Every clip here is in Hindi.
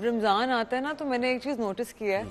रमजान आता है ना तो मैंने एक चीज नोटिस किया है,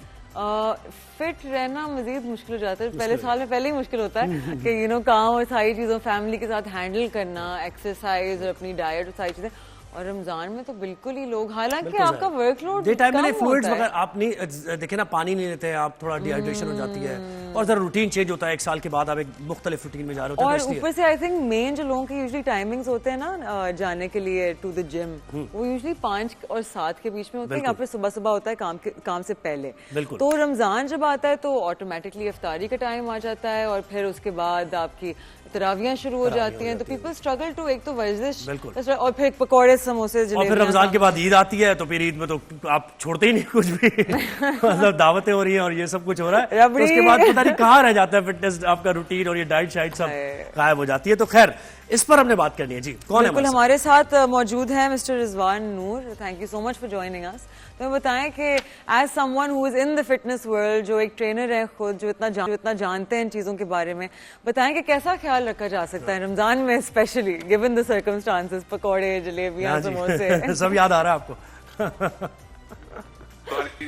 फिट रहना मजीद मुश्किल हो जाता है। पहले साल में पहले ही मुश्किल होता है कि काम और सारी चीज़ों फैमिली के साथ हैंडल करना, एक्सरसाइज और अपनी डाइट और सारी चीज़ें। और रमजान में तो बिल्कुल ही लोग, हालांकि आपका वर्कलोड डे टाइम में फ्लूइड्स वगैरह आप नहीं देखे ना, पानी नहीं लेते हैं आप, थोड़ा डिहाइड्रेशन हो जाती है और जरा रूटीन चेंज होता है। एक साल के बाद आप एक मुख्तलिफ रूटीन में जा रहे होते हैं। और ऊपर से आई थिंक मेन जो लोगों के यूजुअली टाइमिंग्स होते हैं ना जाने के लिए टू द जिम, वो यूजुअली 5 और 7 के बीच में होते हैं, या फिर सुबह सुबह होता है काम से पहले। तो रमजान जब आता है तो ऑटोमेटिकली इफ्तारी का टाइम आ जाता है और फिर उसके बाद आपकी तरावियां शुरू हो जाती हैं। तो पीपल स्ट्रगल टू, एक तो वर्जिश और फिर पकौड़े समोसे, और फिर रमजान के बाद ईद आती है तो फिर ईद में तो आप छोड़ते ही नहीं कुछ भी मतलब दावतें हो रही हैं और ये सब कुछ हो रहा है, तो उसके बाद पता नहीं कहाँ रह जाता है फिटनेस, आपका रूटीन और ये डाइट शाइट सब गायब हो जाती है। तो खैर इस पर हमने बात करनी है जी। कौन है? बिल्कुल हमारे साथ मौजूद है mister Rizwan Noor. Thank you so much for joining us. तो बताएं कि as someone who is in the fitness world, जो एक ट्रेनर है खुद, जो इतना जानते हैं इन चीजों के बारे में, बताएं कि कैसा ख्याल रखा जा सकता है रमजान में, स्पेशली गिवन द सर्कमस्टांसेस, पकौड़े, जलेबियां, समोसे सब याद आ रहा है आपको?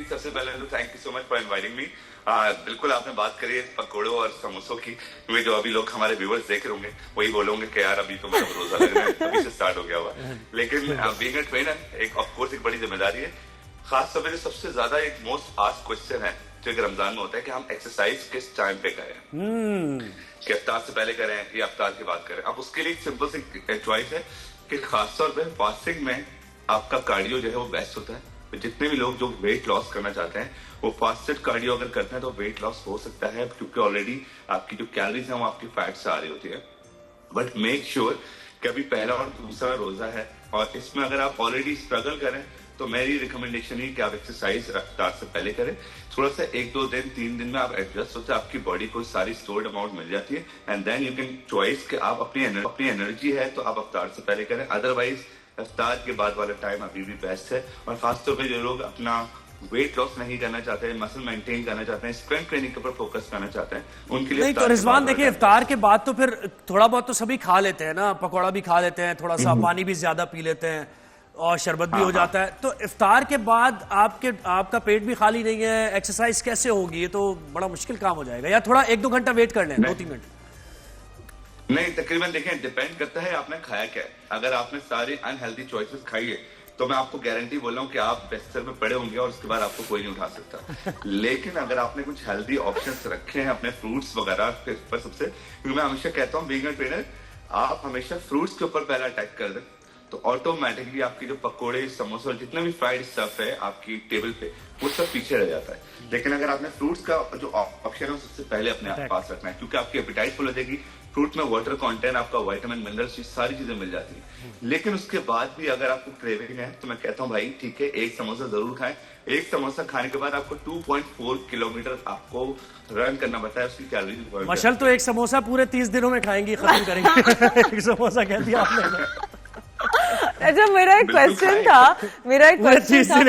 सबसे पहले तो thank you so much for inviting me. बिल्कुल आपने बात करी है पकौड़ों और समोसों की। वे जो अभी लोग हमारे व्यूअर्स देख रहे होंगे वही बोलोगे कि यार अभी तो मेरा रोजा लग रहा है, अभी से स्टार्ट हो गया हुआ। लेकिन बीइंग अ ट्रेनर एक ऑफ कोर्स एक बड़ी जिम्मेदारी है। खास तौर पर सबसे ज्यादा एक मोस्ट आस्क्ड क्वेश्चन है जो एक रमजान में होता है कि हम एक्सरसाइज किस टाइम पे करें, कि इफ्तार से पहले करें या इफ्तार के बाद करें। अब उसके लिए एक सिंपल सी चॉइस है कि खासतौर पर फास्टिंग में आपका कार्डियो जो है वो बेस्ट होता है। तो जितने भी लोग जो वेट लॉस करना चाहते हैं वो फास्टेड कार्डियो अगर करते हैं तो वेट लॉस हो सकता है, क्योंकि ऑलरेडी आपकी जो कैलोरीज है वो आपकी फैट से आ रही होती है। बट मेक श्योर कि अभी पहला और दूसरा रोजा है और इसमें अगर आप ऑलरेडी स्ट्रगल करें तो मेरी रिकमेंडेशन है कि आप एक्सरसाइज रफ्तार से पहले करें। थोड़ा सा 1-2 दिन 3 दिन में आप एडजस्ट होते हैं, आपकी बॉडी को सारी स्टोर्ड अमाउंट मिल जाती है and then you can choice कि आप अपनी एनर्जी है तो आप अफ्तार से पहले करें, अदरवाइज इफ्तार के बाद वाला टाइम अभी भी बेस्ट है। और खासतौर पे जो लोग अपना वेट लॉस नहीं करना चाहते हैं, मसल मेंटेन करना चाहते हैं, स्ट्रेंथ ट्रेनिंग के ऊपर फोकस करना चाहते हैं, उनके लिए नहीं। तो रिजवान देखिए, इफ्तार के बाद तो फिर थोड़ा बहुत तो सभी खा लेते हैं ना, पकौड़ा भी खा लेते हैं, थोड़ा सा पानी भी ज्यादा पी लेते हैं और शरबत भी हो जाता है। तो इफ्तार के बाद आपका पेट भी खाली नहीं है, एक्सरसाइज कैसे होगी? ये तो बड़ा मुश्किल काम हो जाएगा। या थोड़ा 1-2 घंटा वेट कर लें, 2-3 मिनट? नहीं, तकरीबन देखें डिपेंड करता है आपने खाया क्या है। अगर आपने सारी अनहेल्दी चॉइसेस खाई है तो मैं आपको गारंटी बोल रहा हूँ कि आप बिस्तर में पड़े होंगे और उसके बाद आपको कोई नहीं उठा सकता। लेकिन अगर आपने कुछ हेल्दी ऑप्शंस रखे हैं अपने फ्रूट्स वगैरह के ऊपर सबसे, क्योंकि मैं हमेशा कहता हूँ बीइंग अ ट्रेनर आप हमेशा फ्रूट्स के ऊपर पहला अटैक कर दें तो ऑटोमेटिकली आपकी जो पकोड़े, समोसे और जितना भी फ्राइड स्टफ है आपकी टेबल पे वो सब पीछे रह जाता है। लेकिन अगर आपने फ्रूट्स का जो ऑप्शन है वो सबसे पहले अपने पास रखना है, क्योंकि आपकी एपेटाइट फुल हो जाएगी। फ्रूट में वाटर कंटेंट, आपका विटामिन, मिनरल्स, सारी चीजें मिल जाती है। लेकिन उसके बाद भी अगर आपको क्रेविंग है तो मैं कहता हूँ भाई ठीक है, एक समोसा जरूर खाएं। एक समोसा खाने के बाद आपको 2.4 किलोमीटर आपको रन करना पड़ता है, उसकी कैलोरी। मशल तो एक समोसा पूरे 30 दिनों में खाएंगी, खत्म करेंगे एक समोसा कह दिया आपने। अच्छा, मेरा एक क्वेश्चन था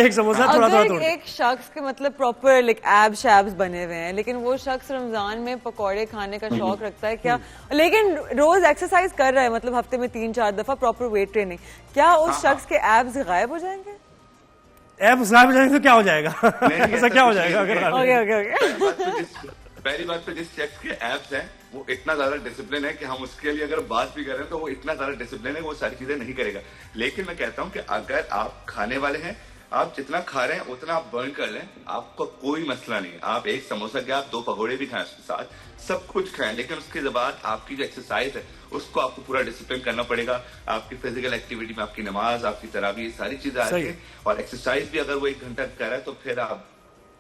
एक समोसा अगर एक शख्स के मतलब प्रॉपर लाइक एब्स शैब्स बने हुए हैं, लेकिन वो शख्स रमजान में पकौड़े खाने का शौक रखता है क्या, लेकिन रोज एक्सरसाइज कर रहा है, मतलब हफ्ते में 3-4 दफा प्रॉपर वेट ट्रेनिंग, क्या उस शख्स के एब्स गायब हो जाएंगे? एब्स गायब हो जाएंगे तो क्या हो जाएगा? ऐसा क्या हो जाएगा अगर? पहली बात तो जिस शख्स के एब्स हैं वो इतना ज्यादा डिसिप्लिन है कि हम उसके लिए अगर बात भी करें तो वो इतना ज्यादा डिसिप्लिन है वो सारी चीजें नहीं करेगा। लेकिन मैं कहता हूं कि अगर आप खाने वाले हैं, आप जितना खा रहे हैं उतना आप बर्न कर लें, आपको कोई मसला नहीं। आप एक समोसा के आप 2 पकौड़े भी खाएं, उसके साथ सब कुछ खाएं, लेकिन उसके बाद आपकी जो एक्सरसाइज है उसको आपको पूरा डिसिप्लिन करना पड़ेगा। आपकी फिजिकल एक्टिविटी में आपकी नमाज, आपकी तरावी, सारी चीजें आ रही है। और एक्सरसाइज भी अगर वो 1 घंटा कर रहा है तो फिर आप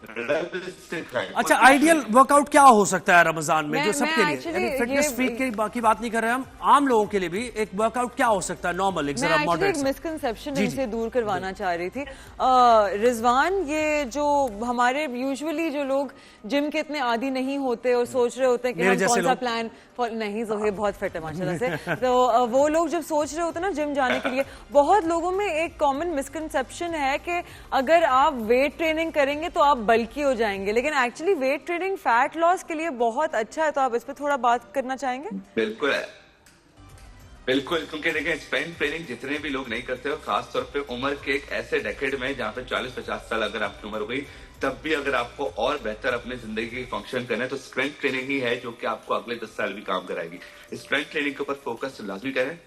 अच्छा, आइडियल वर्कआउट क्या हो सकता है रमजान में जो सबके लिए, फिटनेस फ्रीक की बाकी बात नहीं कर रहे हम, आम लोगों के लिए भी एक वर्कआउट क्या हो सकता है नॉर्मल? एक मिसकंसेप्शन इनसे दूर करवाना चाह रही थी रिजवान। ये जो हमारे यूजुअली जो लोग जिम के इतने आदी नहीं होते और सोच रहे होते हैं कि हम कौन सा प्लान नहीं, जोहे बहुत फिट है माशाल्लाह से, तो वो लोग जब सोच रहे होते हैं ना जिम जाने के लिए, बहुत लोगों में एक कॉमन मिसकंसेप्शन है कि अगर आप वेट ट्रेनिंग करेंगे तो आप बल्की हो जाएंगे, लेकिन actually weight training fat loss के लिए बहुत अच्छा है। तो आप इस पे थोड़ा बात करना चाहेंगे? बिल्कुल है। बिल्कुल, क्योंकि देखें स्ट्रेंथ ट्रेनिंग जितने भी लोग नहीं करते हो, खासतौर पे उम्र के एक ऐसे डेकेड में जहाँ पे 40-50 साल अगर आपकी उम्र हो गई, तब भी अगर आपको और बेहतर अपने जिंदगी की फंक्शन करना है तो स्ट्रेंथ ट्रेनिंग ही है जो कि आपको अगले 10 साल भी काम कराएगी। स्ट्रेंथ ट्रेनिंग के ऊपर फोकस लाजमी करें।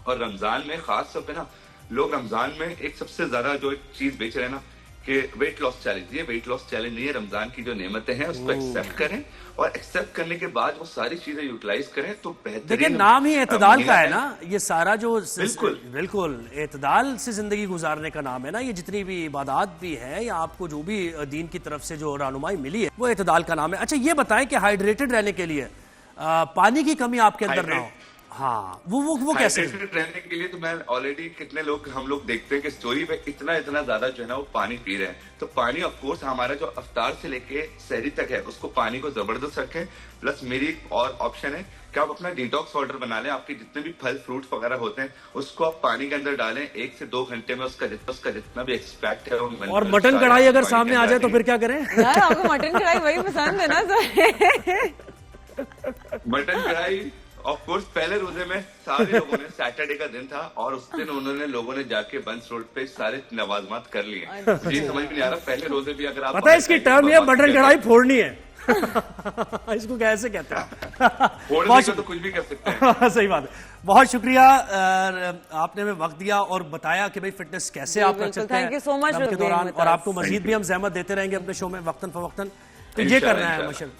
और रमजान में खास तौर पे ना, लोग रमजान में एक सबसे ज्यादा जो चीज बेच रहे हैं ना कि वेट लॉस चैलेंज। ये वेट लॉस चैलेंज नहीं है, रमजान की जो नेमतें हैं उसको एक्सेप्ट करें और एक्सेप्ट करने के बाद वो सारी चीजें यूटिलाइज करें तो बेहतर। देखिए नाम ही एतदाल का है ना, ये सारा जो बिल्कुल एतदाल से जिंदगी गुजारने का नाम है ना। ये जितनी भी इबादत भी है या आपको जो भी दीन की तरफ से जो रहनुमाई मिली है वो एतदाल का नाम है। अच्छा ये बताएं कि हाइड्रेटेड रहने के लिए पानी की कमी आपके अंदर ना हो। हाँ, वो कैसे रहने के लिए तो मैं ऑलरेडी कितने लोग हम लोग देखते हैं कि स्टोरी पे इतना ज्यादा जो है ना वो पानी पी रहे हैं। तो पानी ऑफ कोर्स हमारा जो अफ्तार से लेके सहरी तक है उसको पानी को जबरदस्त रखें। प्लस मेरी एक और ऑप्शन है कि आप अपना डिटॉक्स वाटर बना लें। आपके जितने भी फल फ्रूट्स वगैरह होते हैं उसको आप पानी के अंदर डालें, 1 से 2 घंटे में उसका जितना भी एक्सट्रैक्ट है। और मटन कढ़ाई अगर सामने आ जाए तो फिर क्या करें? यार आपको मटन कढ़ाई वही पसंद है ना सर? मटन कढ़ाई ऑफ कोर्स पहले रोजे में सारे लोगों ने, सैटरडे का दिन था और उस दिन उन्होंने लोगों ने जाके बंस रोड पे सारे नवाजमात कर लिए। जी समझ में नहीं आ रहा, पहले रोजे भी अगर आप पता है इसकी टर्म ये मटन कढ़ाई फोड़नी है। इसको कैसे कहते हैं? फोड़ने को तो कुछ भी कर सकते हैं। सही बात है। बहुत शुक्रिया आपने हमें वक्त दिया और बताया कि भाई फिटनेस कैसे आप कर सकते हैं थैंक यू सो मच के दौरान। और आपको मजीद भी हम जहमत देते रहेंगे अपने शो में वक्तन फवक्तन। तो ये करना है मशल।